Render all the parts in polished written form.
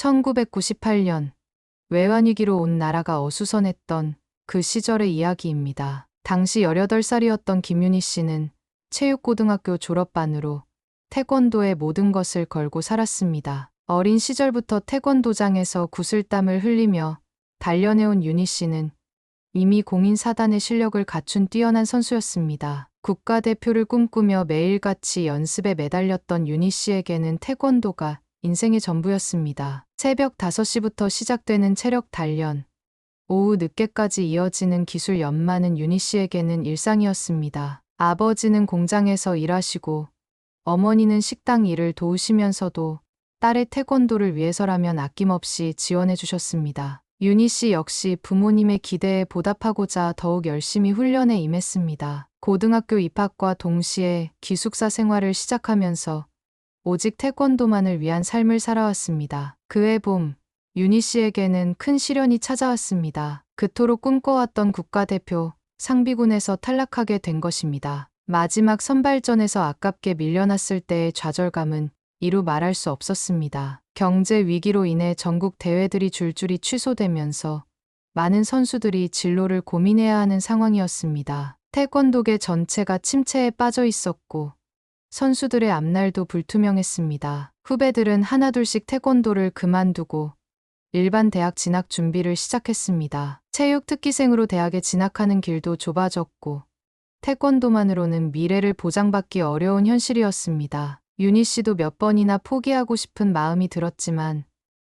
1998년 외환위기로 온 나라가 어수선했던 그 시절의 이야기입니다. 당시 18살이었던 김윤희 씨는 체육고등학교 졸업반으로 태권도에 모든 것을 걸고 살았습니다. 어린 시절부터 태권도장에서 구슬땀을 흘리며 단련해온 윤희 씨는 이미 공인사단의 실력을 갖춘 뛰어난 선수였습니다. 국가대표를 꿈꾸며 매일같이 연습에 매달렸던 윤희 씨에게는 태권도가 인생의 전부였습니다. 새벽 5시부터 시작되는 체력 단련, 오후 늦게까지 이어지는 기술 연마는 윤희 씨에게는 일상이었습니다. 아버지는 공장에서 일하시고 어머니는 식당 일을 도우시면서도 딸의 태권도를 위해서라면 아낌없이 지원해 주셨습니다. 윤희 씨 역시 부모님의 기대에 보답하고자 더욱 열심히 훈련에 임했습니다. 고등학교 입학과 동시에 기숙사 생활을 시작하면서 오직 태권도만을 위한 삶을 살아왔습니다. 그해 봄, 윤희 씨에게는 큰 시련이 찾아왔습니다. 그토록 꿈꿔왔던 국가대표 상비군에서 탈락하게 된 것입니다. 마지막 선발전에서 아깝게 밀려났을 때의 좌절감은 이루 말할 수 없었습니다. 경제 위기로 인해 전국 대회들이 줄줄이 취소되면서 많은 선수들이 진로를 고민해야 하는 상황이었습니다. 태권도계 전체가 침체에 빠져 있었고 선수들의 앞날도 불투명했습니다. 후배들은 하나둘씩 태권도를 그만두고 일반 대학 진학 준비를 시작했습니다. 체육 특기생으로 대학에 진학하는 길도 좁아졌고 태권도만으로는 미래를 보장받기 어려운 현실이었습니다. 윤희 씨도 몇 번이나 포기하고 싶은 마음이 들었지만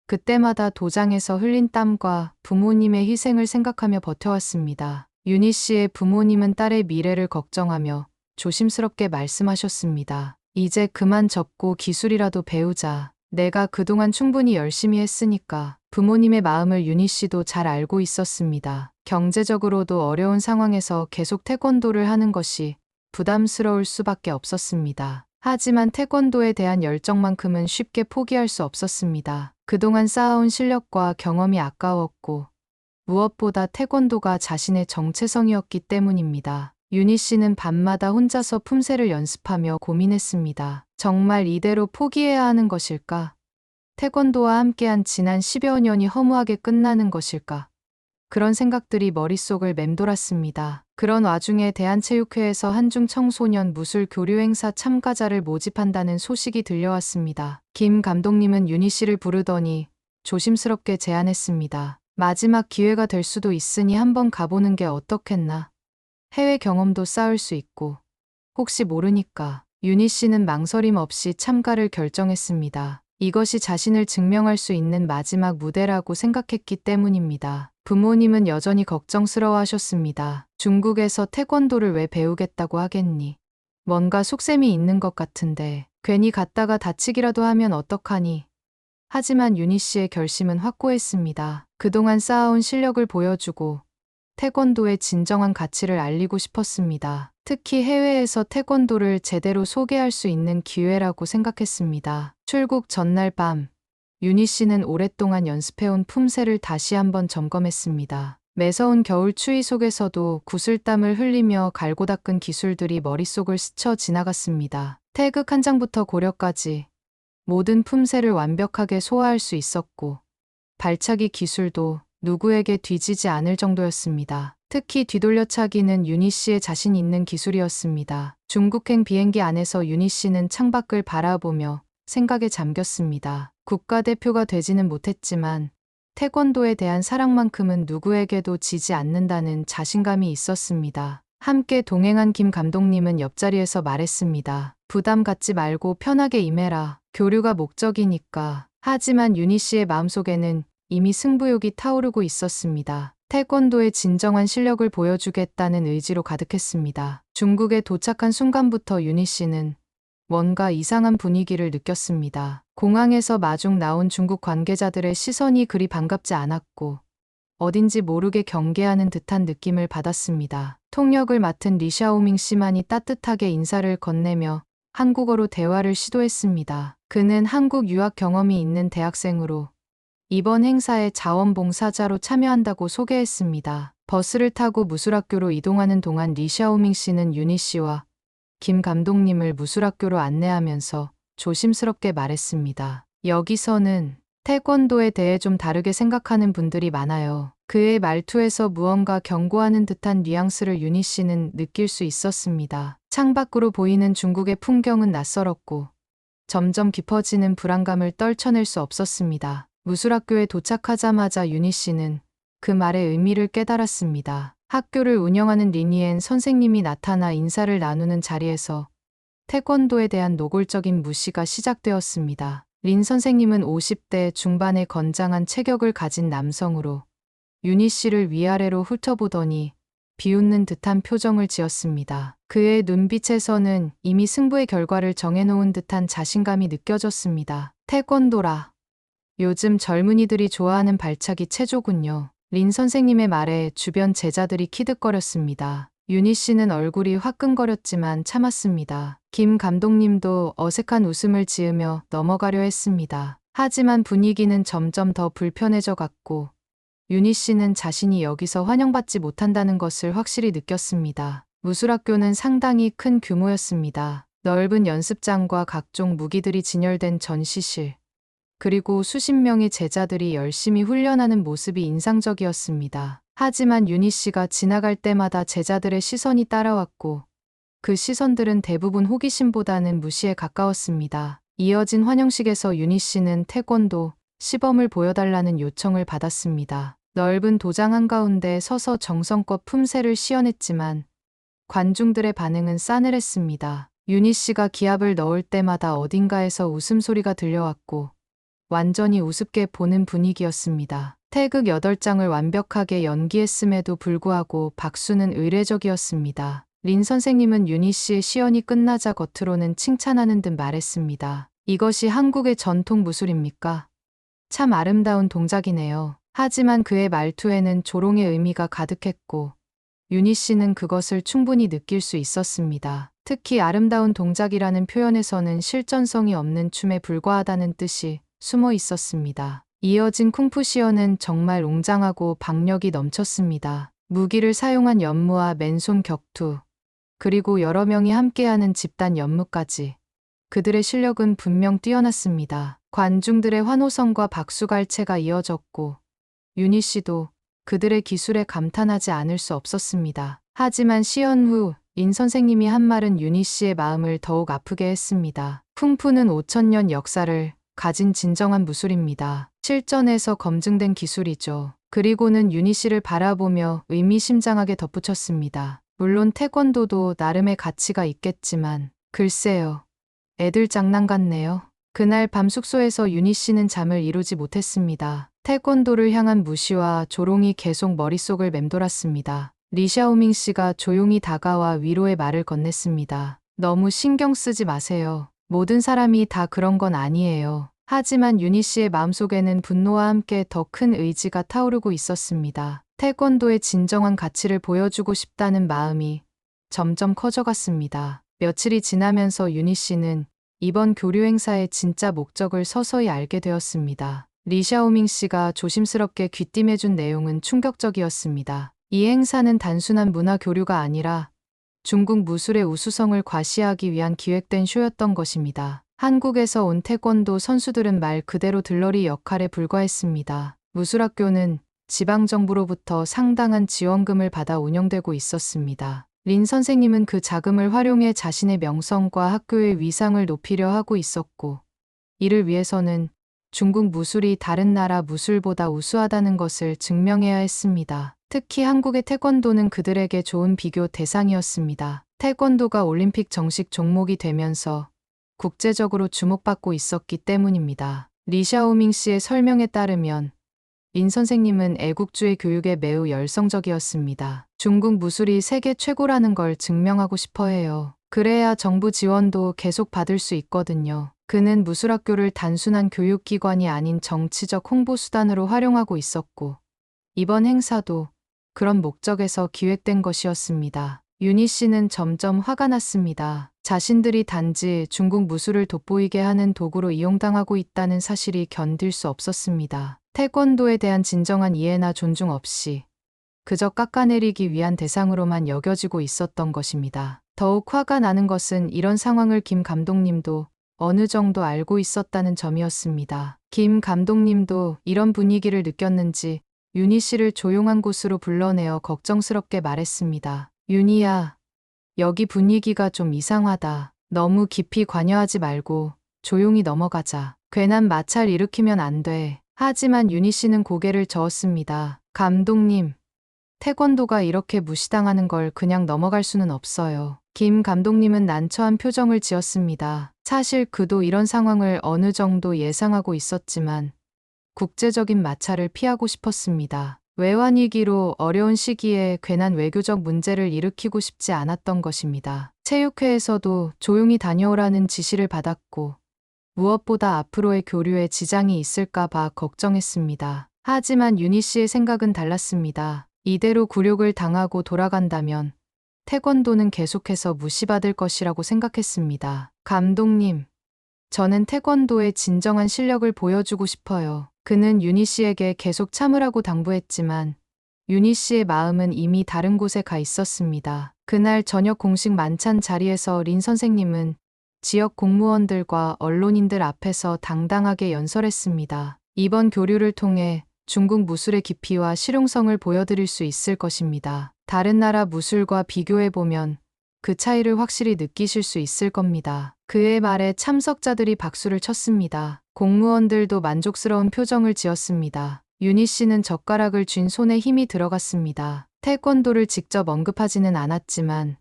그때마다 도장에서 흘린 땀과 부모님의 희생을 생각하며 버텨왔습니다. 윤희 씨의 부모님은 딸의 미래를 걱정하며 조심스럽게 말씀하셨습니다. 이제 그만 접고 기술이라도 배우자. 내가 그동안 충분히 열심히 했으니까. 부모님의 마음을 윤희 씨도 잘 알고 있었습니다. 경제적으로도 어려운 상황에서 계속 태권도를 하는 것이 부담스러울 수밖에 없었습니다. 하지만 태권도에 대한 열정만큼은 쉽게 포기할 수 없었습니다. 그동안 쌓아온 실력과 경험이 아까웠고 무엇보다 태권도가 자신의 정체성이었기 때문입니다. 윤희 씨는 밤마다 혼자서 품새를 연습하며 고민했습니다. 정말 이대로 포기해야 하는 것일까? 태권도와 함께한 지난 10여 년이 허무하게 끝나는 것일까? 그런 생각들이 머릿속을 맴돌았습니다. 그런 와중에 대한체육회에서 한중 청소년 무술 교류 행사 참가자를 모집한다는 소식이 들려왔습니다. 김 감독님은 윤희 씨를 부르더니 조심스럽게 제안했습니다. 마지막 기회가 될 수도 있으니 한번 가보는 게 어떻겠나. 해외 경험도 쌓을 수 있고 혹시 모르니까. 윤희 씨는 망설임 없이 참가를 결정했습니다. 이것이 자신을 증명할 수 있는 마지막 무대라고 생각했기 때문입니다. 부모님은 여전히 걱정스러워하셨습니다. 중국에서 태권도를 왜 배우겠다고 하겠니? 뭔가 속셈이 있는 것 같은데 괜히 갔다가 다치기라도 하면 어떡하니? 하지만 윤희 씨의 결심은 확고했습니다. 그동안 쌓아온 실력을 보여주고 태권도의 진정한 가치를 알리고 싶었습니다. 특히 해외에서 태권도를 제대로 소개할 수 있는 기회라고 생각했습니다. 출국 전날 밤, 윤희 씨는 오랫동안 연습해온 품새를 다시 한번 점검했습니다. 매서운 겨울 추위 속에서도 구슬땀을 흘리며 갈고 닦은 기술들이 머릿속을 스쳐 지나갔습니다. 태극 한 장부터 고려까지 모든 품새를 완벽하게 소화할 수 있었고 발차기 기술도 누구에게 뒤지지 않을 정도였습니다. 특히 뒤돌려차기는 윤희 씨의 자신 있는 기술이었습니다. 중국행 비행기 안에서 윤희 씨는 창밖을 바라보며 생각에 잠겼습니다. 국가대표가 되지는 못했지만 태권도에 대한 사랑만큼은 누구에게도 지지 않는다는 자신감이 있었습니다. 함께 동행한 김 감독님은 옆자리에서 말했습니다. 부담 갖지 말고 편하게 임해라. 교류가 목적이니까. 하지만 윤희 씨의 마음속에는 이미 승부욕이 타오르고 있었습니다. 태권도의 진정한 실력을 보여주겠다는 의지로 가득했습니다. 중국에 도착한 순간부터 윤희 씨는 뭔가 이상한 분위기를 느꼈습니다. 공항에서 마중 나온 중국 관계자들의 시선이 그리 반갑지 않았고 어딘지 모르게 경계하는 듯한 느낌을 받았습니다. 통역을 맡은 리샤오밍 씨만이 따뜻하게 인사를 건네며 한국어로 대화를 시도했습니다. 그는 한국 유학 경험이 있는 대학생으로 이번 행사에 자원봉사자로 참여한다고 소개했습니다. 버스를 타고 무술학교로 이동하는 동안 리샤오밍 씨는 윤희 씨와 김 감독님을 무술학교로 안내하면서 조심스럽게 말했습니다. 여기서는 태권도에 대해 좀 다르게 생각하는 분들이 많아요. 그의 말투에서 무언가 경고하는 듯한 뉘앙스를 윤희 씨는 느낄 수 있었습니다. 창밖으로 보이는 중국의 풍경은 낯설었고 점점 깊어지는 불안감을 떨쳐낼 수 없었습니다. 무술학교에 도착하자마자 윤희 씨는 그 말의 의미를 깨달았습니다. 학교를 운영하는 리니엔 선생님이 나타나 인사를 나누는 자리에서 태권도에 대한 노골적인 무시가 시작되었습니다. 린 선생님은 50대 중반의 건장한 체격을 가진 남성으로 윤희 씨를 위아래로 훑어보더니 비웃는 듯한 표정을 지었습니다. 그의 눈빛에서는 이미 승부의 결과를 정해놓은 듯한 자신감이 느껴졌습니다. 태권도라. 요즘 젊은이들이 좋아하는 발차기 체조군요. 린 선생님의 말에 주변 제자들이 키득거렸습니다. 윤희 씨는 얼굴이 화끈거렸지만 참았습니다. 김 감독님도 어색한 웃음을 지으며 넘어가려 했습니다. 하지만 분위기는 점점 더 불편해져 갔고 윤희 씨는 자신이 여기서 환영받지 못한다는 것을 확실히 느꼈습니다. 무술학교는 상당히 큰 규모였습니다. 넓은 연습장과 각종 무기들이 진열된 전시실, 그리고 수십 명의 제자들이 열심히 훈련하는 모습이 인상적이었습니다. 하지만 윤희 씨가 지나갈 때마다 제자들의 시선이 따라왔고 그 시선들은 대부분 호기심보다는 무시에 가까웠습니다. 이어진 환영식에서 윤희 씨는 태권도 시범을 보여달라는 요청을 받았습니다. 넓은 도장 한가운데 서서 정성껏 품새를 시연했지만 관중들의 반응은 싸늘했습니다. 윤희 씨가 기합을 넣을 때마다 어딘가에서 웃음소리가 들려왔고 완전히 우습게 보는 분위기였습니다. 태극 8장을 완벽하게 연기했음에도 불구하고 박수는 의례적이었습니다. 린 선생님은 윤희 씨의 시연이 끝나자 겉으로는 칭찬하는 듯 말했습니다. 이것이 한국의 전통 무술입니까? 참 아름다운 동작이네요. 하지만 그의 말투에는 조롱의 의미가 가득했고 윤희 씨는 그것을 충분히 느낄 수 있었습니다. 특히 아름다운 동작이라는 표현에서는 실전성이 없는 춤에 불과하다는 뜻이 숨어 있었습니다. 이어진 쿵푸 시연은 정말 웅장하고 박력이 넘쳤습니다. 무기를 사용한 연무와 맨손 격투, 그리고 여러 명이 함께하는 집단 연무까지. 그들의 실력은 분명 뛰어났습니다. 관중들의 환호성과 박수갈채가 이어졌고 윤희 씨도 그들의 기술에 감탄하지 않을 수 없었습니다. 하지만 시연 후 인 선생님이 한 말은 윤희 씨의 마음을 더욱 아프게 했습니다. 쿵푸는 5000년 역사를 가진 진정한 무술입니다. 실전에서 검증된 기술이죠. 그리고는 윤희 씨를 바라보며 의미심장하게 덧붙였습니다. 물론 태권도도 나름의 가치가 있겠지만 글쎄요. 애들 장난 같네요. 그날 밤 숙소에서 윤희 씨는 잠을 이루지 못했습니다. 태권도를 향한 무시와 조롱이 계속 머릿속을 맴돌았습니다. 리샤오밍 씨가 조용히 다가와 위로의 말을 건넸습니다. 너무 신경 쓰지 마세요. 모든 사람이 다 그런 건 아니에요. 하지만 윤희 씨의 마음속에는 분노와 함께 더 큰 의지가 타오르고 있었습니다. 태권도의 진정한 가치를 보여주고 싶다는 마음이 점점 커져갔습니다. 며칠이 지나면서 윤희 씨는 이번 교류 행사의 진짜 목적을 서서히 알게 되었습니다. 리샤오밍 씨가 조심스럽게 귀띔해준 내용은 충격적이었습니다. 이 행사는 단순한 문화 교류가 아니라 중국 무술의 우수성을 과시하기 위한 기획된 쇼였던 것입니다. 한국에서 온 태권도 선수들은 말 그대로 들러리 역할에 불과했습니다. 무술학교는 지방정부로부터 상당한 지원금을 받아 운영되고 있었습니다. 린 선생님은 그 자금을 활용해 자신의 명성과 학교의 위상을 높이려 하고 있었고, 이를 위해서는 중국 무술이 다른 나라 무술보다 우수하다는 것을 증명해야 했습니다. 특히 한국의 태권도는 그들에게 좋은 비교 대상이었습니다. 태권도가 올림픽 정식 종목이 되면서 국제적으로 주목받고 있었기 때문입니다. 리샤오밍 씨의 설명에 따르면 린 선생님은 애국주의 교육에 매우 열성적이었습니다. 중국 무술이 세계 최고라는 걸 증명하고 싶어 해요. 그래야 정부 지원도 계속 받을 수 있거든요. 그는 무술학교를 단순한 교육기관이 아닌 정치적 홍보수단으로 활용하고 있었고, 이번 행사도 그런 목적에서 기획된 것이었습니다. 윤희 씨는 점점 화가 났습니다. 자신들이 단지 중국 무술을 돋보이게 하는 도구로 이용당하고 있다는 사실이 견딜 수 없었습니다. 태권도에 대한 진정한 이해나 존중 없이 그저 깎아내리기 위한 대상으로만 여겨지고 있었던 것입니다. 더욱 화가 나는 것은 이런 상황을 김 감독님도 어느 정도 알고 있었다는 점이었습니다. 김 감독님도 이런 분위기를 느꼈는지 윤희 씨를 조용한 곳으로 불러내어 걱정스럽게 말했습니다. 윤희야, 여기 분위기가 좀 이상하다. 너무 깊이 관여하지 말고 조용히 넘어가자. 괜한 마찰 일으키면 안 돼. 하지만 윤희 씨는 고개를 저었습니다. 감독님, 태권도가 이렇게 무시당하는 걸 그냥 넘어갈 수는 없어요. 김 감독님은 난처한 표정을 지었습니다. 사실 그도 이런 상황을 어느 정도 예상하고 있었지만 국제적인 마찰을 피하고 싶었습니다. 외환위기로 어려운 시기에 괜한 외교적 문제를 일으키고 싶지 않았던 것입니다. 체육회에서도 조용히 다녀오라는 지시를 받았고 무엇보다 앞으로의 교류에 지장이 있을까봐 걱정했습니다. 하지만 윤희 씨의 생각은 달랐습니다. 이대로 굴욕을 당하고 돌아간다면 태권도는 계속해서 무시받을 것이라고 생각했습니다. 감독님, 저는 태권도의 진정한 실력을 보여주고 싶어요. 그는 윤희 씨에게 계속 참으라고 당부했지만 윤희 씨의 마음은 이미 다른 곳에 가 있었습니다. 그날 저녁 공식 만찬 자리에서 린 선생님은 지역 공무원들과 언론인들 앞에서 당당하게 연설했습니다. 이번 교류를 통해 중국 무술의 깊이와 실용성을 보여드릴 수 있을 것입니다. 다른 나라 무술과 비교해보면 그 차이를 확실히 느끼실 수 있을 겁니다. 그의 말에 참석자들이 박수를 쳤습니다. 공무원들도 만족스러운 표정을 지었습니다. 윤희 씨는 젓가락을 쥔 손에 힘이 들어갔습니다. 태권도를 직접 언급하지는 않았지만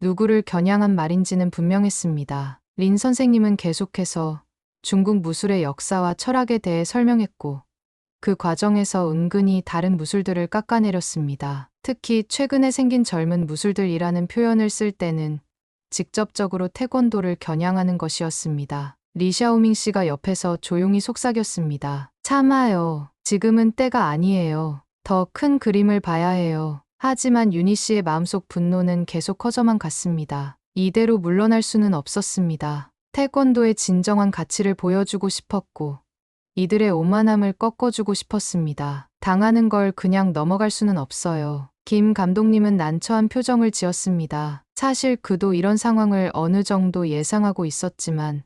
누구를 겨냥한 말인지는 분명했습니다. 린 선생님은 계속해서 중국 무술의 역사와 철학에 대해 설명했고 그 과정에서 은근히 다른 무술들을 깎아내렸습니다. 특히 최근에 생긴 젊은 무술들이라는 표현을 쓸 때는 직접적으로 태권도를 겨냥하는 것이었습니다. 리샤오밍 씨가 옆에서 조용히 속삭였습니다. 참아요. 지금은 때가 아니에요. 더 큰 그림을 봐야 해요. 하지만 윤희 씨의 마음속 분노는 계속 커져만 갔습니다. 이대로 물러날 수는 없었습니다. 태권도의 진정한 가치를 보여주고 싶었고 이들의 오만함을 꺾어주고 싶었습니다. 당하는 걸 그냥 넘어갈 수는 없어요. 김 감독님은 난처한 표정을 지었습니다. 사실 그도 이런 상황을 어느 정도 예상하고 있었지만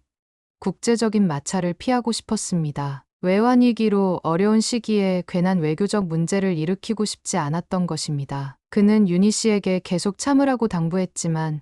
국제적인 마찰을 피하고 싶었습니다. 외환위기로 어려운 시기에 괜한 외교적 문제를 일으키고 싶지 않았던 것입니다. 그는 윤희 씨에게 계속 참으라고 당부했지만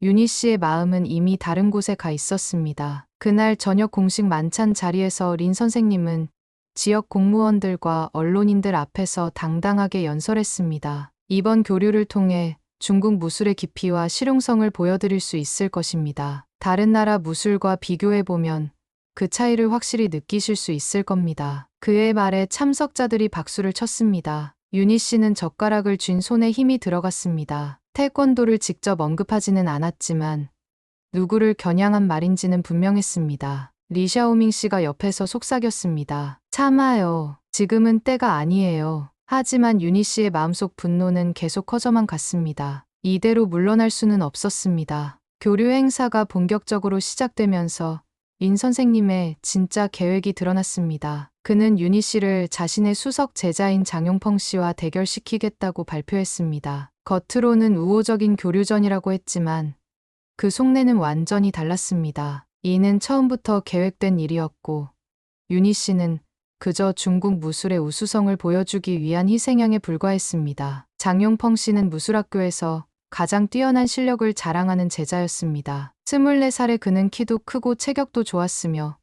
윤희 씨의 마음은 이미 다른 곳에 가 있었습니다. 그날 저녁 공식 만찬 자리에서 린 선생님은 지역 공무원들과 언론인들 앞에서 당당하게 연설했습니다. 이번 교류를 통해 중국 무술의 깊이와 실용성을 보여드릴 수 있을 것입니다. 다른 나라 무술과 비교해보면 그 차이를 확실히 느끼실 수 있을 겁니다. 그의 말에 참석자들이 박수를 쳤습니다. 윤희 씨는 젓가락을 쥔 손에 힘이 들어갔습니다. 태권도를 직접 언급하지는 않았지만 누구를 겨냥한 말인지는 분명했습니다. 리샤오밍 씨가 옆에서 속삭였습니다. 참아요. 지금은 때가 아니에요. 하지만 윤희 씨의 마음속 분노는 계속 커져만 갔습니다. 이대로 물러날 수는 없었습니다. 교류 행사가 본격적으로 시작되면서 린 선생님의 진짜 계획이 드러났습니다. 그는 윤희 씨를 자신의 수석 제자인 장용펑 씨와 대결시키겠다고 발표했습니다. 겉으로는 우호적인 교류전이라고 했지만 그 속내는 완전히 달랐습니다. 이는 처음부터 계획된 일이었고 윤희 씨는 그저 중국 무술의 우수성을 보여주기 위한 희생양에 불과했습니다. 장용펑 씨는 무술학교에서 가장 뛰어난 실력을 자랑하는 제자였습니다. 24살의 그는 키도 크고 체격도 좋았으며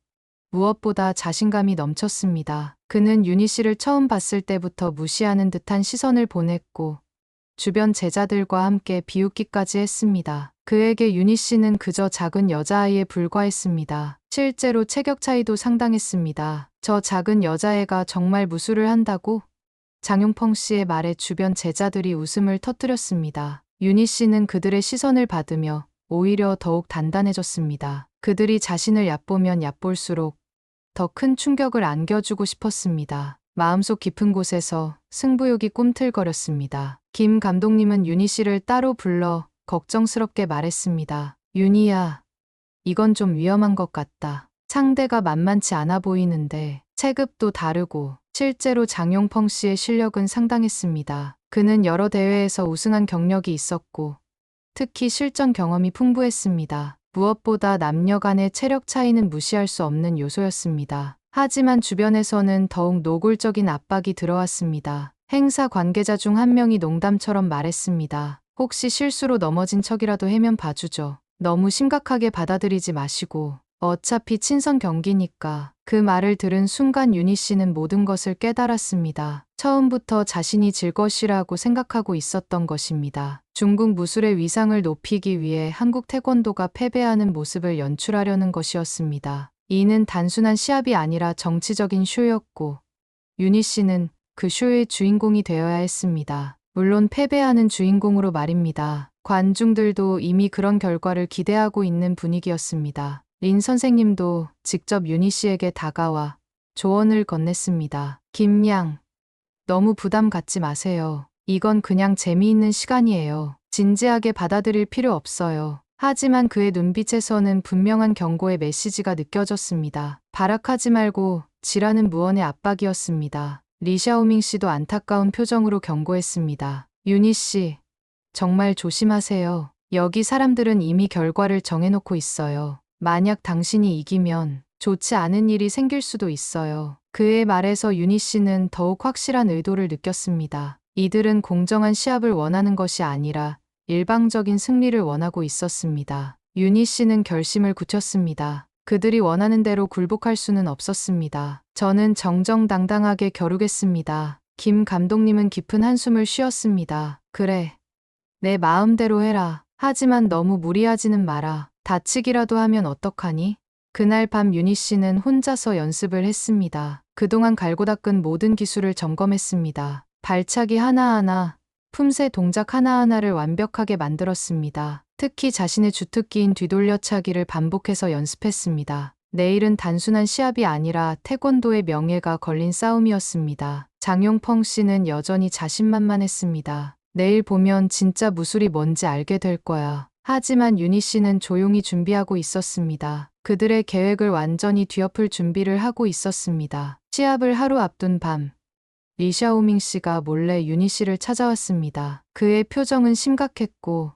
무엇보다 자신감이 넘쳤습니다. 그는 윤희 씨를 처음 봤을 때부터 무시하는 듯한 시선을 보냈고 주변 제자들과 함께 비웃기까지 했습니다. 그에게 윤희 씨는 그저 작은 여자아이에 불과했습니다. 실제로 체격 차이도 상당했습니다. 저 작은 여자애가 정말 무술을 한다고? 장용펑 씨의 말에 주변 제자들이 웃음을 터뜨렸습니다. 윤희 씨는 그들의 시선을 받으며 오히려 더욱 단단해졌습니다. 그들이 자신을 얕보면 얕볼수록 더 큰 충격을 안겨주고 싶었습니다. 마음속 깊은 곳에서 승부욕이 꿈틀거렸습니다. 김 감독님은 윤희 씨를 따로 불러 걱정스럽게 말했습니다. 윤희야, 이건 좀 위험한 것 같다. 상대가 만만치 않아 보이는데 체급도 다르고 실제로 장용펑 씨의 실력은 상당했습니다. 그는 여러 대회에서 우승한 경력이 있었고 특히 실전 경험이 풍부했습니다. 무엇보다 남녀 간의 체력 차이는 무시할 수 없는 요소였습니다. 하지만 주변에서는 더욱 노골적인 압박이 들어왔습니다. 행사 관계자 중 한 명이 농담처럼 말했습니다. 혹시 실수로 넘어진 척이라도 해면 봐주죠. 너무 심각하게 받아들이지 마시고 어차피 친선 경기니까. 그 말을 들은 순간 유니 씨는 모든 것을 깨달았습니다. 처음부터 자신이 질 것이라고 생각하고 있었던 것입니다. 중국 무술의 위상을 높이기 위해 한국 태권도가 패배하는 모습을 연출하려는 것이었습니다. 이는 단순한 시합이 아니라 정치적인 쇼였고 유니 씨는 그 쇼의 주인공이 되어야 했습니다. 물론 패배하는 주인공으로 말입니다. 관중들도 이미 그런 결과를 기대하고 있는 분위기였습니다. 린 선생님도 직접 유니 씨에게 다가와 조언을 건넸습니다. 김양, 너무 부담 갖지 마세요. 이건 그냥 재미있는 시간이에요. 진지하게 받아들일 필요 없어요. 하지만 그의 눈빛에서는 분명한 경고의 메시지가 느껴졌습니다. 발악하지 말고 지라는 무언의 압박이었습니다. 리샤오밍 씨도 안타까운 표정으로 경고했습니다. 유니 씨, 정말 조심하세요. 여기 사람들은 이미 결과를 정해놓고 있어요. 만약 당신이 이기면 좋지 않은 일이 생길 수도 있어요. 그의 말에서 유니 씨는 더욱 확실한 의도를 느꼈습니다. 이들은 공정한 시합을 원하는 것이 아니라 일방적인 승리를 원하고 있었습니다. 유니 씨는 결심을 굳혔습니다. 그들이 원하는 대로 굴복할 수는 없었습니다. 저는 정정당당하게 겨루겠습니다. 김 감독님은 깊은 한숨을 쉬었습니다. 그래, 내 마음대로 해라. 하지만 너무 무리하지는 마라. 다치기라도 하면 어떡하니? 그날 밤 유니 씨는 혼자서 연습을 했습니다. 그동안 갈고 닦은 모든 기술을 점검했습니다. 발차기 하나하나, 품새 동작 하나하나를 완벽하게 만들었습니다. 특히 자신의 주특기인 뒤돌려차기를 반복해서 연습했습니다. 내일은 단순한 시합이 아니라 태권도의 명예가 걸린 싸움이었습니다. 장용펑 씨는 여전히 자신만만했습니다. 내일 보면 진짜 무술이 뭔지 알게 될 거야. 하지만 유니 씨는 조용히 준비하고 있었습니다. 그들의 계획을 완전히 뒤엎을 준비를 하고 있었습니다. 시합을 하루 앞둔 밤, 리샤오밍 씨가 몰래 유니 씨를 찾아왔습니다. 그의 표정은 심각했고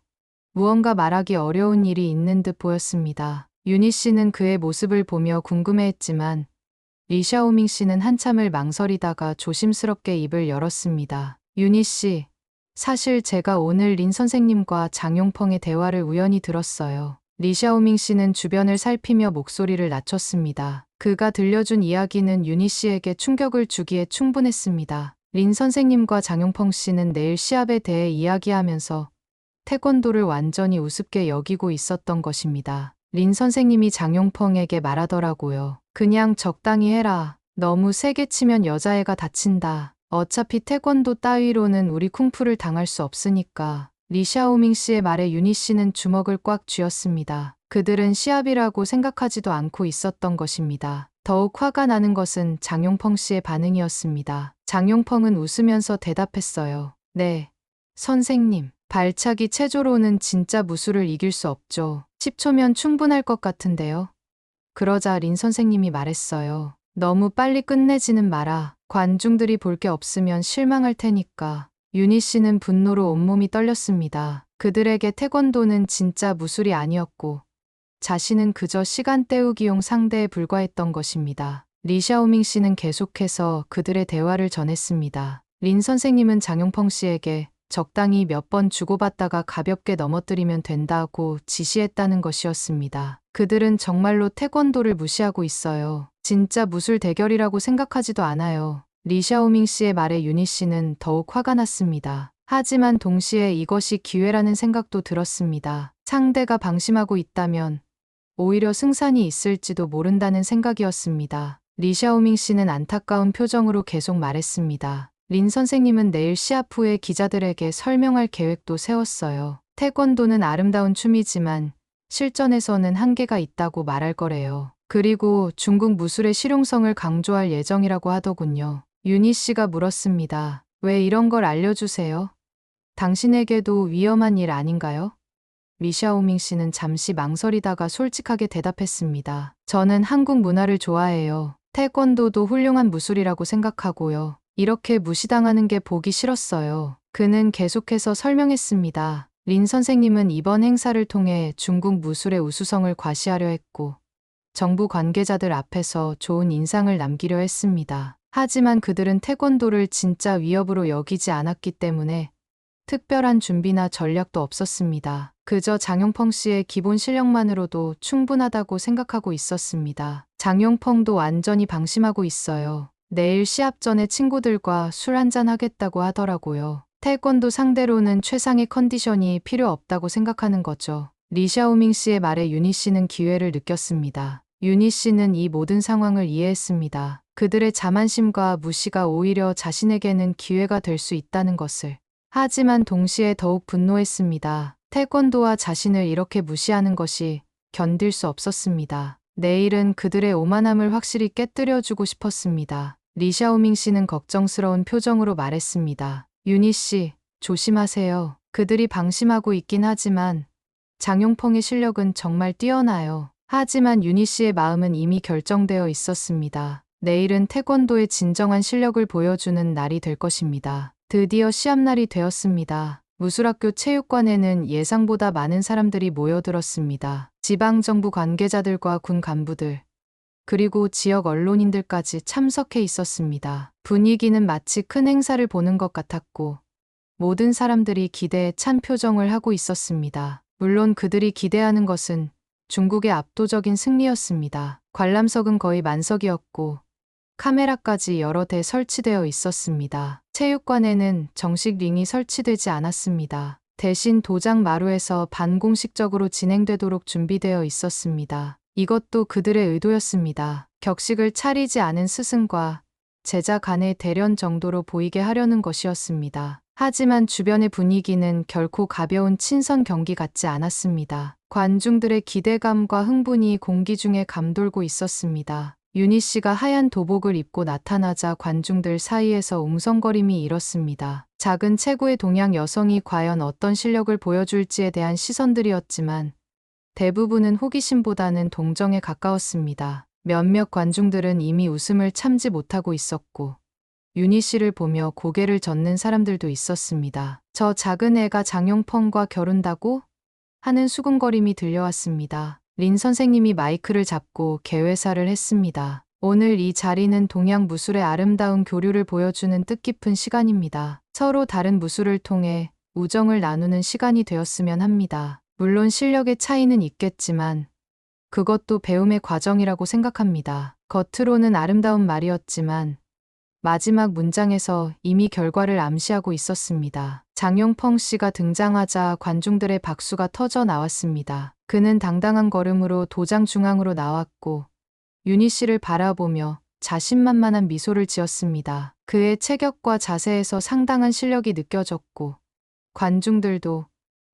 무언가 말하기 어려운 일이 있는 듯 보였습니다. 유니 씨는 그의 모습을 보며 궁금해했지만 리샤오밍 씨는 한참을 망설이다가 조심스럽게 입을 열었습니다. 유니 씨, 사실 제가 오늘 린 선생님과 장용펑의 대화를 우연히 들었어요. 리샤오밍 씨는 주변을 살피며 목소리를 낮췄습니다. 그가 들려준 이야기는 유니 씨에게 충격을 주기에 충분했습니다. 린 선생님과 장용펑 씨는 내일 시합에 대해 이야기하면서 태권도를 완전히 우습게 여기고 있었던 것입니다. 린 선생님이 장용펑에게 말하더라고요. 그냥 적당히 해라. 너무 세게 치면 여자애가 다친다. 어차피 태권도 따위로는 우리 쿵푸를 당할 수 없으니까. 리샤오밍 씨의 말에 유니 씨는 주먹을 꽉 쥐었습니다. 그들은 시합이라고 생각하지도 않고 있었던 것입니다. 더욱 화가 나는 것은 장용펑 씨의 반응이었습니다. 장용펑은 웃으면서 대답했어요. 네, 선생님. 발차기 체조로는 진짜 무술을 이길 수 없죠. 10초면 충분할 것 같은데요. 그러자 린 선생님이 말했어요. 너무 빨리 끝내지는 마라. 관중들이 볼 게 없으면 실망할 테니까. 유니 씨는 분노로 온몸이 떨렸습니다. 그들에게 태권도는 진짜 무술이 아니었고 자신은 그저 시간 때우기용 상대에 불과했던 것입니다. 리샤오밍 씨는 계속해서 그들의 대화를 전했습니다. 린 선생님은 장용펑 씨에게 적당히 몇 번 주고받다가 가볍게 넘어뜨리면 된다고 지시했다는 것이었습니다. 그들은 정말로 태권도를 무시하고 있어요. 진짜 무술 대결이라고 생각하지도 않아요. 리샤오밍 씨의 말에 유니 씨는 더욱 화가 났습니다. 하지만 동시에 이것이 기회라는 생각도 들었습니다. 상대가 방심하고 있다면 오히려 승산이 있을지도 모른다는 생각이었습니다. 리샤오밍 씨는 안타까운 표정으로 계속 말했습니다. 린 선생님은 내일 시합 후에 기자들에게 설명할 계획도 세웠어요. 태권도는 아름다운 춤이지만 실전에서는 한계가 있다고 말할 거래요. 그리고 중국 무술의 실용성을 강조할 예정이라고 하더군요. 유니 씨가 물었습니다. 왜 이런 걸 알려주세요? 당신에게도 위험한 일 아닌가요? 리샤오밍 씨는 잠시 망설이다가 솔직하게 대답했습니다. 저는 한국 문화를 좋아해요. 태권도도 훌륭한 무술이라고 생각하고요. 이렇게 무시당하는 게 보기 싫었어요. 그는 계속해서 설명했습니다. 린 선생님은 이번 행사를 통해 중국 무술의 우수성을 과시하려 했고, 정부 관계자들 앞에서 좋은 인상을 남기려 했습니다. 하지만 그들은 태권도를 진짜 위협으로 여기지 않았기 때문에 특별한 준비나 전략도 없었습니다. 그저 장용펑 씨의 기본 실력만으로도 충분하다고 생각하고 있었습니다. 장용펑도 완전히 방심하고 있어요. 내일 시합 전에 친구들과 술 한잔 하겠다고 하더라고요. 태권도 상대로는 최상의 컨디션이 필요 없다고 생각하는 거죠. 리샤오밍 씨의 말에 유니 씨는 기회를 느꼈습니다. 유니 씨는 이 모든 상황을 이해했습니다. 그들의 자만심과 무시가 오히려 자신에게는 기회가 될 수 있다는 것을. 하지만 동시에 더욱 분노했습니다. 태권도와 자신을 이렇게 무시하는 것이 견딜 수 없었습니다. 내일은 그들의 오만함을 확실히 깨뜨려주고 싶었습니다. 리샤오밍 씨는 걱정스러운 표정으로 말했습니다. 유니 씨, 조심하세요. 그들이 방심하고 있긴 하지만 장용펑의 실력은 정말 뛰어나요. 하지만 유니 씨의 마음은 이미 결정되어 있었습니다. 내일은 태권도의 진정한 실력을 보여주는 날이 될 것입니다. 드디어 시합날이 되었습니다. 무술학교 체육관에는 예상보다 많은 사람들이 모여들었습니다. 지방정부 관계자들과 군 간부들, 그리고 지역 언론인들까지 참석해 있었습니다. 분위기는 마치 큰 행사를 보는 것 같았고, 모든 사람들이 기대에 찬 표정을 하고 있었습니다. 물론 그들이 기대하는 것은 중국의 압도적인 승리였습니다. 관람석은 거의 만석이었고, 카메라까지 여러 대 설치되어 있었습니다. 체육관에는 정식 링이 설치되지 않았습니다. 대신 도장 마루에서 반공식적으로 진행되도록 준비되어 있었습니다. 이것도 그들의 의도였습니다. 격식을 차리지 않은 스승과 제자 간의 대련 정도로 보이게 하려는 것이었습니다. 하지만 주변의 분위기는 결코 가벼운 친선 경기 같지 않았습니다. 관중들의 기대감과 흥분이 공기 중에 감돌고 있었습니다. 유니 씨가 하얀 도복을 입고 나타나자 관중들 사이에서 웅성거림이 일었습니다. 작은 체구의 동양 여성이 과연 어떤 실력을 보여줄지에 대한 시선들이었지만 대부분은 호기심보다는 동정에 가까웠습니다. 몇몇 관중들은 이미 웃음을 참지 못하고 있었고 유니 씨를 보며 고개를 젓는 사람들도 있었습니다. 저 작은 애가 장용펑과 결혼다고? 하는 수군거림이 들려왔습니다. 린 선생님이 마이크를 잡고 개회사를 했습니다. 오늘 이 자리는 동양 무술의 아름다운 교류를 보여주는 뜻깊은 시간입니다. 서로 다른 무술을 통해 우정을 나누는 시간이 되었으면 합니다. 물론 실력의 차이는 있겠지만 그것도 배움의 과정이라고 생각합니다. 겉으로는 아름다운 말이었지만 마지막 문장에서 이미 결과를 암시하고 있었습니다. 장용펑 씨가 등장하자 관중들의 박수가 터져 나왔습니다. 그는 당당한 걸음으로 도장 중앙으로 나왔고 유니 씨를 바라보며 자신만만한 미소를 지었습니다. 그의 체격과 자세에서 상당한 실력이 느껴졌고 관중들도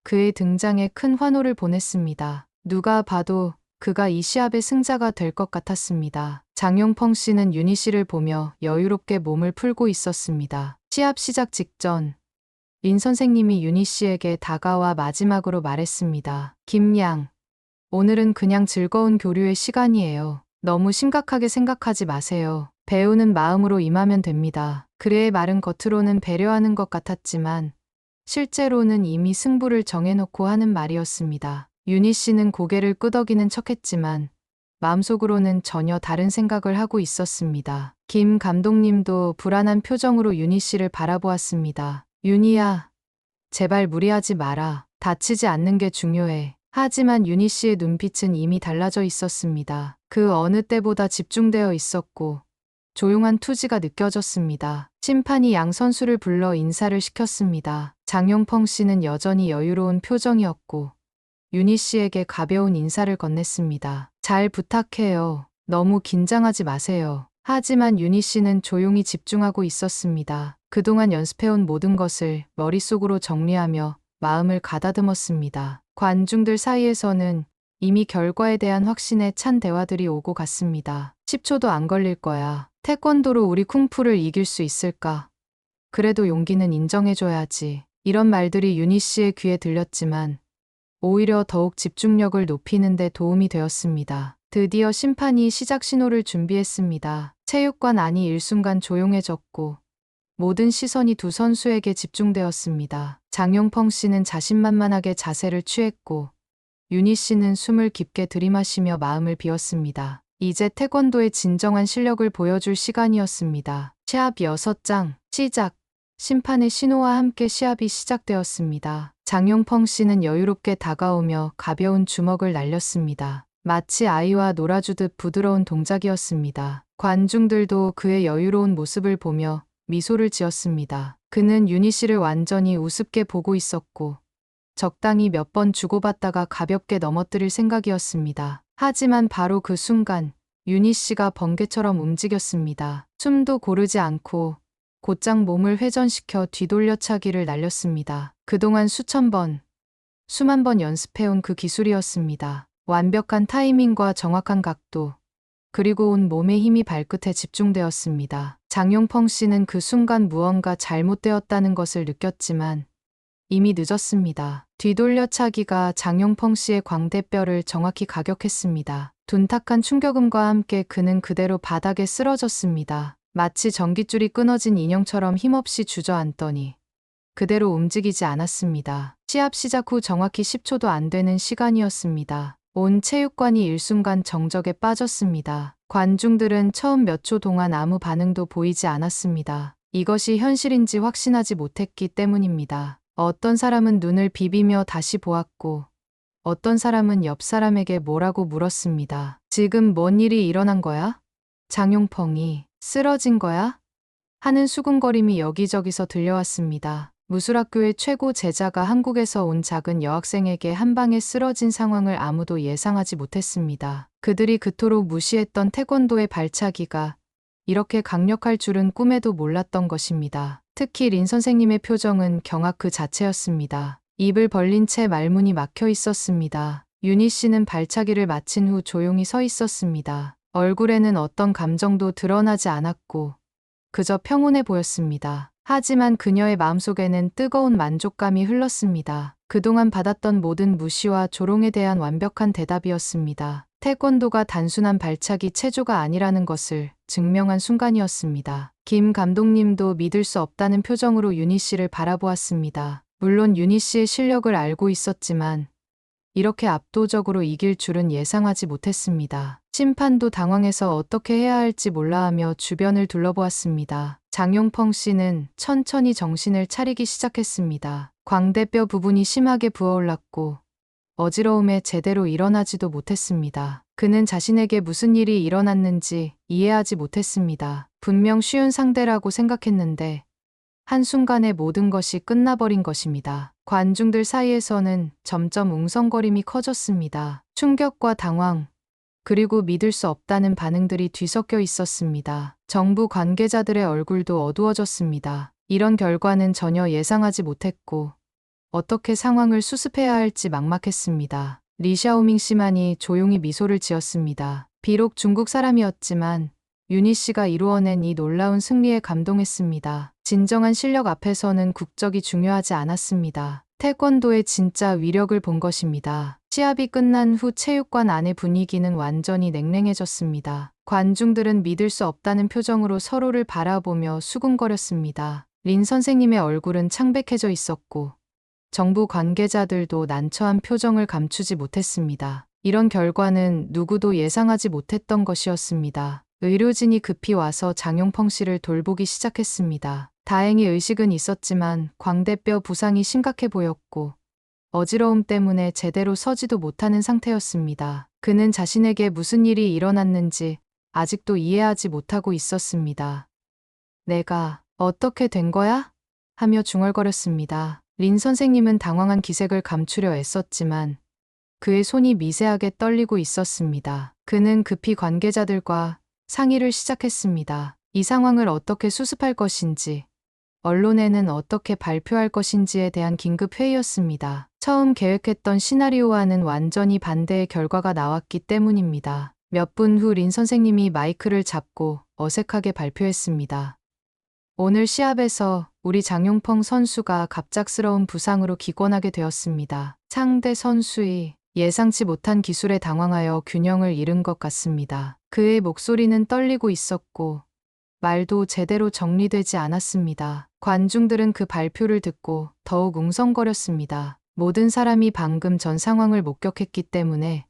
그의 등장에 큰 환호를 보냈습니다. 누가 봐도 그가 이 시합의 승자가 될 것 같았습니다. 장용펑 씨는 유니 씨를 보며 여유롭게 몸을 풀고 있었습니다. 시합 시작 직전 린 선생님이 유니 씨에게 다가와 마지막으로 말했습니다. 김양, 오늘은 그냥 즐거운 교류의 시간이에요. 너무 심각하게 생각하지 마세요. 배우는 마음으로 임하면 됩니다. 그의 말은 겉으로는 배려하는 것 같았지만 실제로는 이미 승부를 정해놓고 하는 말이었습니다. 유니 씨는 고개를 끄덕이는 척했지만 마음속으로는 전혀 다른 생각을 하고 있었습니다. 김 감독님도 불안한 표정으로 유니 씨를 바라보았습니다. 유니야, 제발 무리하지 마라. 다치지 않는 게 중요해. 하지만 유니 씨의 눈빛은 이미 달라져 있었습니다. 그 어느 때보다 집중되어 있었고 조용한 투지가 느껴졌습니다. 심판이 양 선수를 불러 인사를 시켰습니다. 장용펑 씨는 여전히 여유로운 표정이었고 유니 씨에게 가벼운 인사를 건넸습니다. 잘 부탁해요. 너무 긴장하지 마세요. 하지만 유니 씨는 조용히 집중하고 있었습니다. 그동안 연습해온 모든 것을 머릿속으로 정리하며 마음을 가다듬었습니다. 관중들 사이에서는 이미 결과에 대한 확신에 찬 대화들이 오고 갔습니다. 10초도 안 걸릴 거야. 태권도로 우리 쿵푸를 이길 수 있을까? 그래도 용기는 인정해줘야지. 이런 말들이 유니 씨의 귀에 들렸지만 오히려 더욱 집중력을 높이는 데 도움이 되었습니다. 드디어 심판이 시작 신호를 준비했습니다. 체육관 안이 일순간 조용해졌고 모든 시선이 두 선수에게 집중되었습니다. 장용펑 씨는 자신만만하게 자세를 취했고 윤희 씨는 숨을 깊게 들이마시며 마음을 비웠습니다. 이제 태권도의 진정한 실력을 보여줄 시간이었습니다. 시합 6장 시작. 심판의 신호와 함께 시합이 시작되었습니다. 장용펑 씨는 여유롭게 다가오며 가벼운 주먹을 날렸습니다. 마치 아이와 놀아주듯 부드러운 동작이었습니다. 관중들도 그의 여유로운 모습을 보며 미소를 지었습니다. 그는 윤희 씨를 완전히 우습게 보고 있었고 적당히 몇 번 주고받다가 가볍게 넘어뜨릴 생각이었습니다. 하지만 바로 그 순간 윤희 씨가 번개처럼 움직였습니다. 숨도 고르지 않고 곧장 몸을 회전시켜 뒤돌려차기를 날렸습니다. 그동안 수만 번 연습해온 그 기술이었습니다. 완벽한 타이밍과 정확한 각도, 그리고 온 몸의 힘이 발끝에 집중되었습니다. 장용펑 씨는 그 순간 무언가 잘못되었다는 것을 느꼈지만 이미 늦었습니다. 뒤돌려차기가 장용펑 씨의 광대뼈를 정확히 가격했습니다. 둔탁한 충격음과 함께 그는 그대로 바닥에 쓰러졌습니다. 마치 전깃줄이 끊어진 인형처럼 힘없이 주저앉더니 그대로 움직이지 않았습니다. 시합 시작 후 정확히 10초도 안 되는 시간이었습니다. 온 체육관이 일순간 정적에 빠졌습니다. 관중들은 처음 몇 초 동안 아무 반응도 보이지 않았습니다. 이것이 현실인지 확신하지 못했기 때문입니다. 어떤 사람은 눈을 비비며 다시 보았고 어떤 사람은 옆 사람에게 뭐라고 물었습니다. 지금 뭔 일이 일어난 거야? 장용펑이 쓰러진 거야? 하는 수군거림이 여기저기서 들려왔습니다. 무술학교의 최고 제자가 한국에서 온 작은 여학생에게 한 방에 쓰러진 상황을 아무도 예상하지 못했습니다. 그들이 그토록 무시했던 태권도의 발차기가 이렇게 강력할 줄은 꿈에도 몰랐던 것입니다. 특히 린 선생님의 표정은 경악 그 자체였습니다. 입을 벌린 채 말문이 막혀 있었습니다. 윤희 씨는 발차기를 마친 후 조용히 서 있었습니다. 얼굴에는 어떤 감정도 드러나지 않았고 그저 평온해 보였습니다. 하지만 그녀의 마음속에는 뜨거운 만족감이 흘렀습니다. 그동안 받았던 모든 무시와 조롱에 대한 완벽한 대답이었습니다. 태권도가 단순한 발차기 체조가 아니라는 것을 증명한 순간이었습니다. 김 감독님도 믿을 수 없다는 표정으로 윤희 씨를 바라보았습니다. 물론 윤희 씨의 실력을 알고 있었지만 이렇게 압도적으로 이길 줄은 예상하지 못했습니다. 심판도 당황해서 어떻게 해야 할지 몰라하며 주변을 둘러보았습니다. 장용펑 씨는 천천히 정신을 차리기 시작했습니다. 광대뼈 부분이 심하게 부어올랐고 어지러움에 제대로 일어나지도 못했습니다. 그는 자신에게 무슨 일이 일어났는지 이해하지 못했습니다. 분명 쉬운 상대라고 생각했는데 한순간에 모든 것이 끝나버린 것입니다. 관중들 사이에서는 점점 웅성거림이 커졌습니다. 충격과 당황, 그리고 믿을 수 없다는 반응들이 뒤섞여 있었습니다. 정부 관계자들의 얼굴도 어두워졌습니다. 이런 결과는 전혀 예상하지 못했고 어떻게 상황을 수습해야 할지 막막했습니다. 리샤오밍 씨만이 조용히 미소를 지었습니다. 비록 중국 사람이었지만 윤희 씨가 이루어낸 이 놀라운 승리에 감동했습니다. 진정한 실력 앞에서는 국적이 중요하지 않았습니다. 태권도의 진짜 위력을 본 것입니다. 시합이 끝난 후 체육관 안의 분위기는 완전히 냉랭해졌습니다. 관중들은 믿을 수 없다는 표정으로 서로를 바라보며 수군거렸습니다. 린 선생님의 얼굴은 창백해져 있었고 정부 관계자들도 난처한 표정을 감추지 못했습니다. 이런 결과는 누구도 예상하지 못했던 것이었습니다. 의료진이 급히 와서 장용펑 씨를 돌보기 시작했습니다. 다행히 의식은 있었지만 광대뼈 부상이 심각해 보였고 어지러움 때문에 제대로 서지도 못하는 상태였습니다. 그는 자신에게 무슨 일이 일어났는지 아직도 이해하지 못하고 있었습니다. 내가 어떻게 된 거야? 하며 중얼거렸습니다. 린 선생님은 당황한 기색을 감추려 애썼지만 그의 손이 미세하게 떨리고 있었습니다. 그는 급히 관계자들과 상의를 시작했습니다. 이 상황을 어떻게 수습할 것인지, 언론에는 어떻게 발표할 것인지에 대한 긴급 회의였습니다. 처음 계획했던 시나리오와는 완전히 반대의 결과가 나왔기 때문입니다. 몇 분 후 린 선생님이 마이크를 잡고 어색하게 발표했습니다. 오늘 시합에서 우리 장용펑 선수가 갑작스러운 부상으로 기권하게 되었습니다. 상대 선수의 예상치 못한 기술에 당황하여 균형을 잃은 것 같습니다. 그의 목소리는 떨리고 있었고 말도 제대로 정리되지 않았습니다. 관중들은 그 발표를 듣고 더욱 웅성거렸습니다. 모든 사람이 방금 전 상황을 목격했기 때문에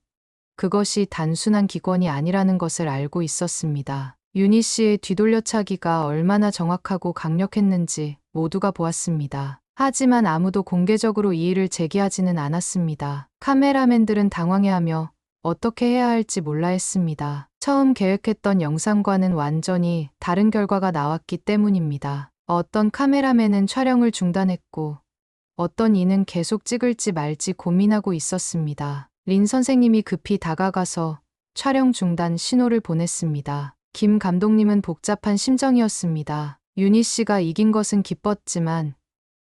그것이 단순한 기권이 아니라는 것을 알고 있었습니다. 윤희 씨의 뒤돌려차기가 얼마나 정확하고 강력했는지 모두가 보았습니다. 하지만 아무도 공개적으로 이의를 제기하지는 않았습니다. 카메라맨들은 당황해하며 어떻게 해야 할지 몰라 했습니다. 처음 계획했던 영상과는 완전히 다른 결과가 나왔기 때문입니다. 어떤 카메라맨은 촬영을 중단했고 어떤 이는 계속 찍을지 말지 고민하고 있었습니다. 린 선생님이 급히 다가가서 촬영 중단 신호를 보냈습니다. 김 감독님은 복잡한 심정이었습니다. 윤희 씨가 이긴 것은 기뻤지만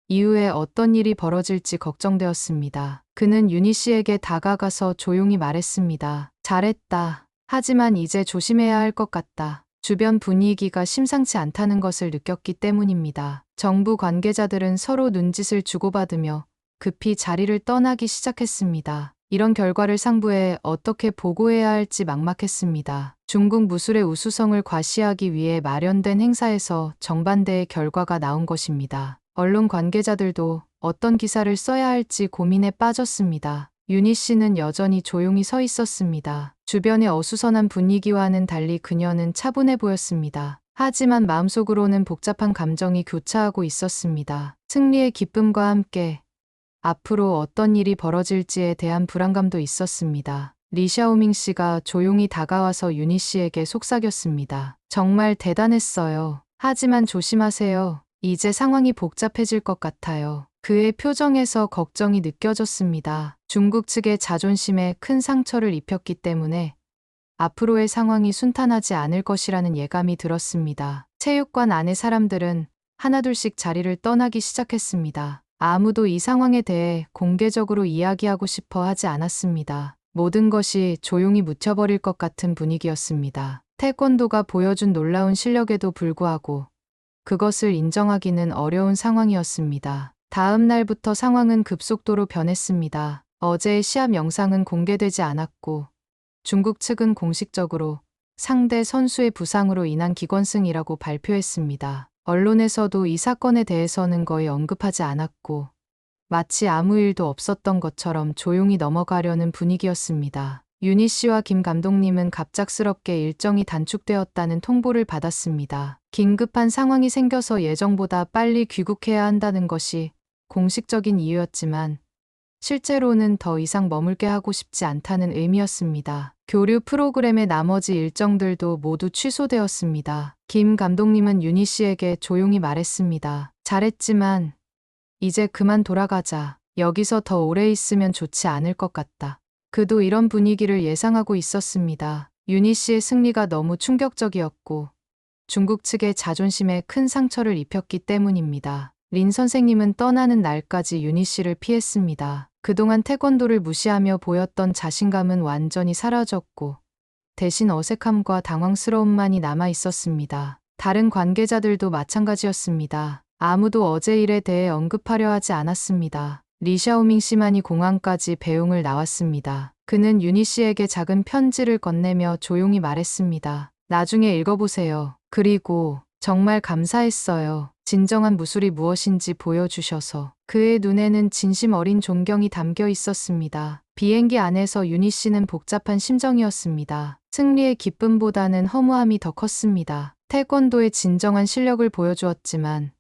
이후에 어떤 일이 벌어질지 걱정되었습니다. 그는 윤희 씨에게 다가가서 조용히 말했습니다. 잘했다. 하지만 이제 조심해야 할 것 같다. 주변 분위기가 심상치 않다는 것을 느꼈기 때문입니다. 정부 관계자들은 서로 눈짓을 주고받으며 급히 자리를 떠나기 시작했습니다. 이런 결과를 상부에 어떻게 보고해야 할지 막막했습니다. 중국 무술의 우수성을 과시하기 위해 마련된 행사에서 정반대의 결과가 나온 것입니다. 언론 관계자들도 어떤 기사를 써야 할지 고민에 빠졌습니다. 윤희 씨는 여전히 조용히 서 있었습니다. 주변의 어수선한 분위기와는 달리 그녀는 차분해 보였습니다. 하지만 마음속으로는 복잡한 감정이 교차하고 있었습니다. 승리의 기쁨과 함께 앞으로 어떤 일이 벌어질지에 대한 불안감도 있었습니다. 리샤오밍 씨가 조용히 다가와서 윤희 씨에게 속삭였습니다. 정말 대단했어요. 하지만 조심하세요. 이제 상황이 복잡해질 것 같아요. 그의 표정에서 걱정이 느껴졌습니다. 중국 측의 자존심에 큰 상처를 입혔기 때문에 앞으로의 상황이 순탄하지 않을 것이라는 예감이 들었습니다. 체육관 안의 사람들은 하나둘씩 자리를 떠나기 시작했습니다. 아무도 이 상황에 대해 공개적으로 이야기하고 싶어 하지 않았습니다. 모든 것이 조용히 묻혀버릴 것 같은 분위기였습니다. 태권도가 보여준 놀라운 실력에도 불구하고 그것을 인정하기는 어려운 상황이었습니다. 다음 날부터 상황은 급속도로 변했습니다. 어제의 시합 영상은 공개되지 않았고 중국 측은 공식적으로 상대 선수의 부상으로 인한 기권승이라고 발표했습니다. 언론에서도 이 사건에 대해서는 거의 언급하지 않았고 마치 아무 일도 없었던 것처럼 조용히 넘어가려는 분위기였습니다. 윤희 씨와 김 감독님은 갑작스럽게 일정이 단축되었다는 통보를 받았습니다. 긴급한 상황이 생겨서 예정보다 빨리 귀국해야 한다는 것이 공식적인 이유였지만 실제로는 더 이상 머물게 하고 싶지 않다는 의미였습니다. 교류 프로그램의 나머지 일정들도 모두 취소되었습니다. 김 감독님은 윤희 씨에게 조용히 말했습니다. 잘했지만 이제 그만 돌아가자. 여기서 더 오래 있으면 좋지 않을 것 같다. 그도 이런 분위기를 예상하고 있었습니다. 윤희 씨의 승리가 너무 충격적이었고 중국 측의 자존심에 큰 상처를 입혔기 때문입니다. 린 선생님은 떠나는 날까지 윤희 씨를 피했습니다. 그동안 태권도를 무시하며 보였던 자신감은 완전히 사라졌고 대신 어색함과 당황스러움만이 남아 있었습니다. 다른 관계자들도 마찬가지였습니다. 아무도 어제 일에 대해 언급하려 하지 않았습니다. 리샤오밍 씨만이 공항까지 배웅을 나왔습니다. 그는 윤희 씨에게 작은 편지를 건네며 조용히 말했습니다. 나중에 읽어보세요. 그리고 정말 감사했어요. 진정한 무술이 무엇인지 보여주셔서. 그의 눈에는 진심 어린 존경이 담겨 있었습니다. 비행기 안에서 윤희 씨는 복잡한 심정이었습니다. 승리의 기쁨보다는 허무함이 더 컸습니다. 태권도의 진정한 실력을 보여주었지만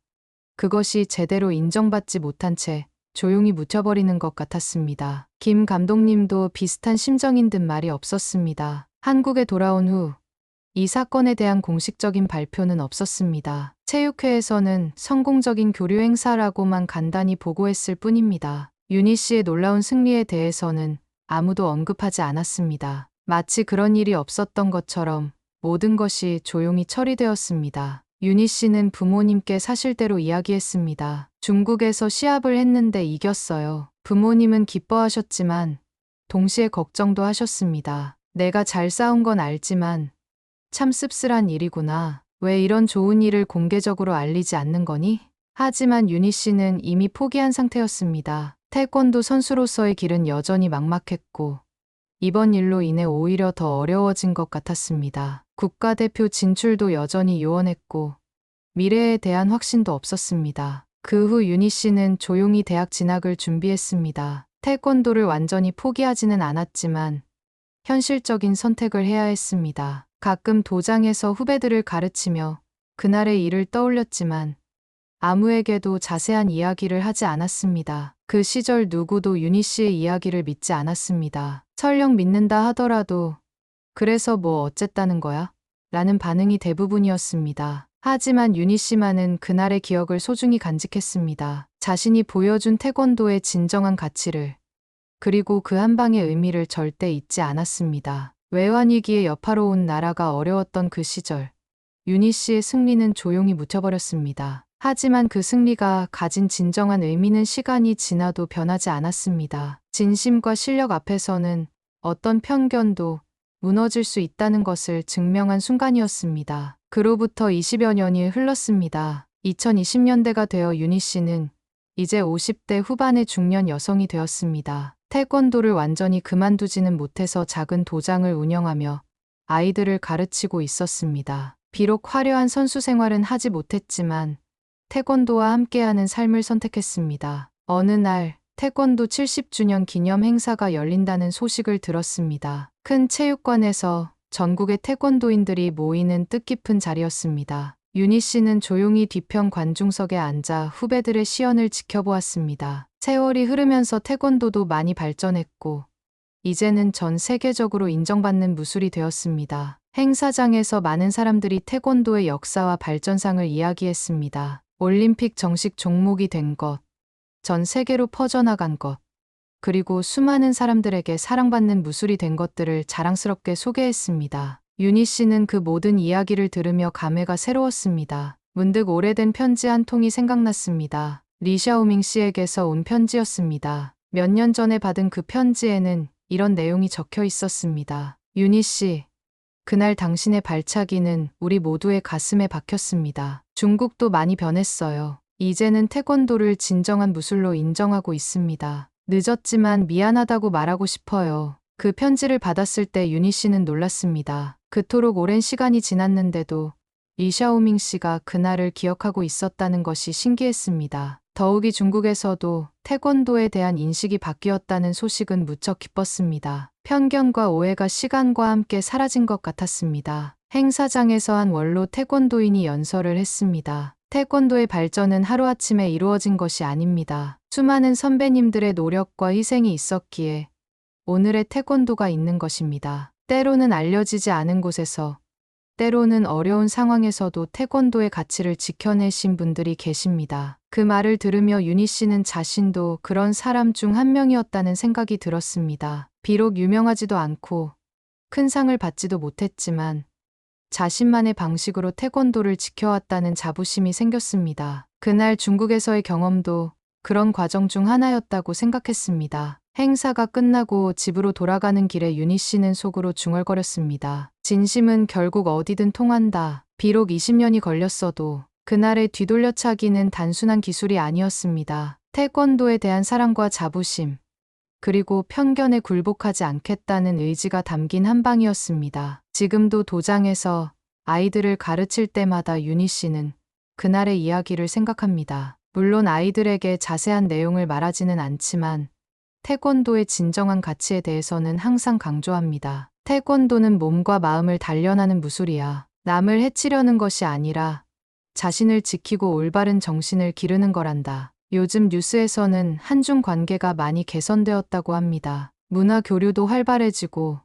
그것이 제대로 인정받지 못한 채 조용히 묻혀버리는 것 같았습니다. 김 감독님도 비슷한 심정인 듯 말이 없었습니다. 한국에 돌아온 후 이 사건에 대한 공식적인 발표는 없었습니다. 체육회에서는 성공적인 교류 행사라고만 간단히 보고했을 뿐입니다. 윤희 씨의 놀라운 승리에 대해서는 아무도 언급하지 않았습니다. 마치 그런 일이 없었던 것처럼 모든 것이 조용히 처리되었습니다. 윤희 씨는 부모님께 사실대로 이야기했습니다. 중국에서 시합을 했는데 이겼어요. 부모님은 기뻐하셨지만 동시에 걱정도 하셨습니다. 내가 잘 싸운 건 알지만 참 씁쓸한 일이구나. 왜 이런 좋은 일을 공개적으로 알리지 않는 거니? 하지만 윤희 씨는 이미 포기한 상태였습니다. 태권도 선수로서의 길은 여전히 막막했고 이번 일로 인해 오히려 더 어려워진 것 같았습니다. 국가대표 진출도 여전히 요원했고 미래에 대한 확신도 없었습니다. 그 후 윤희 씨는 조용히 대학 진학을 준비했습니다. 태권도를 완전히 포기하지는 않았지만 현실적인 선택을 해야 했습니다. 가끔 도장에서 후배들을 가르치며 그날의 일을 떠올렸지만 아무에게도 자세한 이야기를 하지 않았습니다. 그 시절 누구도 윤희 씨의 이야기를 믿지 않았습니다. 설령 믿는다 하더라도 그래서 뭐 어쨌다는 거야? 라는 반응이 대부분이었습니다. 하지만 윤희 씨만은 그날의 기억을 소중히 간직했습니다. 자신이 보여준 태권도의 진정한 가치를, 그리고 그 한 방의 의미를 절대 잊지 않았습니다. 외환위기에 여파로운 나라가 어려웠던 그 시절, 윤희 씨의 승리는 조용히 묻혀버렸습니다. 하지만 그 승리가 가진 진정한 의미는 시간이 지나도 변하지 않았습니다. 진심과 실력 앞에서는 어떤 편견도 무너질 수 있다는 것을 증명한 순간이었습니다. 그로부터 20여 년이 흘렀습니다. 2020년대가 되어 윤희 씨는 이제 50대 후반의 중년 여성이 되었습니다. 태권도를 완전히 그만두지는 못해서 작은 도장을 운영하며 아이들을 가르치고 있었습니다. 비록 화려한 선수 생활은 하지 못했지만 태권도와 함께하는 삶을 선택했습니다. 어느 날 태권도 70주년 기념 행사가 열린다는 소식을 들었습니다. 큰 체육관에서 전국의 태권도인들이 모이는 뜻깊은 자리였습니다. 윤희 씨는 조용히 뒤편 관중석에 앉아 후배들의 시연을 지켜보았습니다. 세월이 흐르면서 태권도도 많이 발전했고 이제는 전 세계적으로 인정받는 무술이 되었습니다. 행사장에서 많은 사람들이 태권도의 역사와 발전상을 이야기했습니다. 올림픽 정식 종목이 된 것, 전 세계로 퍼져나간 것, 그리고 수많은 사람들에게 사랑받는 무술이 된 것들을 자랑스럽게 소개했습니다. 윤희 씨는 그 모든 이야기를 들으며 감회가 새로웠습니다. 문득 오래된 편지 한 통이 생각났습니다. 리샤오밍 씨에게서 온 편지였습니다. 몇 년 전에 받은 그 편지에는 이런 내용이 적혀 있었습니다. 윤희 씨, 그날 당신의 발차기는 우리 모두의 가슴에 박혔습니다. 중국도 많이 변했어요. 이제는 태권도를 진정한 무술로 인정하고 있습니다. 늦었지만 미안하다고 말하고 싶어요. 그 편지를 받았을 때 윤희 씨는 놀랐습니다. 그토록 오랜 시간이 지났는데도 리샤오밍 씨가 그날을 기억하고 있었다는 것이 신기했습니다. 더욱이 중국에서도 태권도에 대한 인식이 바뀌었다는 소식은 무척 기뻤습니다. 편견과 오해가 시간과 함께 사라진 것 같았습니다. 행사장에서 한 원로 태권도인이 연설을 했습니다. 태권도의 발전은 하루아침에 이루어진 것이 아닙니다. 수많은 선배님들의 노력과 희생이 있었기에 오늘의 태권도가 있는 것입니다. 때로는 알려지지 않은 곳에서, 때로는 어려운 상황에서도 태권도의 가치를 지켜내신 분들이 계십니다. 그 말을 들으며 윤희 씨는 자신도 그런 사람 중 한 명이었다는 생각이 들었습니다. 비록 유명하지도 않고 큰 상을 받지도 못했지만 자신만의 방식으로 태권도를 지켜왔다는 자부심이 생겼습니다. 그날 중국에서의 경험도 그런 과정 중 하나였다고 생각했습니다. 행사가 끝나고 집으로 돌아가는 길에 윤희 씨는 속으로 중얼거렸습니다. 진심은 결국 어디든 통한다. 비록 20년이 걸렸어도 그날의 뒤돌려차기는 단순한 기술이 아니었습니다. 태권도에 대한 사랑과 자부심, 그리고 편견에 굴복하지 않겠다는 의지가 담긴 한 방이었습니다. 지금도 도장에서 아이들을 가르칠 때마다 윤희 씨는 그날의 이야기를 생각합니다. 물론 아이들에게 자세한 내용을 말하지는 않지만 태권도의 진정한 가치에 대해서는 항상 강조합니다. 태권도는 몸과 마음을 단련하는 무술이야. 남을 해치려는 것이 아니라 자신을 지키고 올바른 정신을 기르는 거란다. 요즘 뉴스에서는 한중 관계가 많이 개선되었다고 합니다. 문화 교류도 활발해지고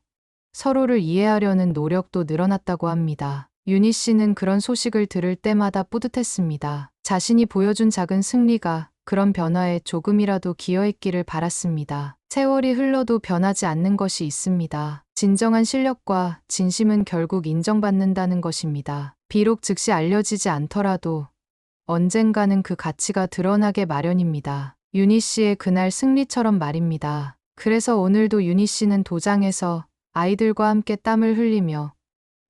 서로를 이해하려는 노력도 늘어났다고 합니다. 윤희 씨는 그런 소식을 들을 때마다 뿌듯했습니다. 자신이 보여준 작은 승리가 그런 변화에 조금이라도 기여했기를 바랐습니다. 세월이 흘러도 변하지 않는 것이 있습니다. 진정한 실력과 진심은 결국 인정받는다는 것입니다. 비록 즉시 알려지지 않더라도 언젠가는 그 가치가 드러나게 마련입니다. 윤희 씨의 그날 승리처럼 말입니다. 그래서 오늘도 윤희 씨는 도장에서 아이들과 함께 땀을 흘리며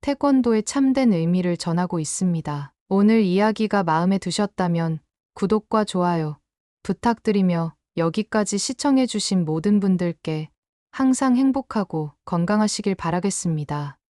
태권도의 참된 의미를 전하고 있습니다. 오늘 이야기가 마음에 드셨다면 구독과 좋아요 부탁드리며 여기까지 시청해주신 모든 분들께 항상 행복하고 건강하시길 바라겠습니다.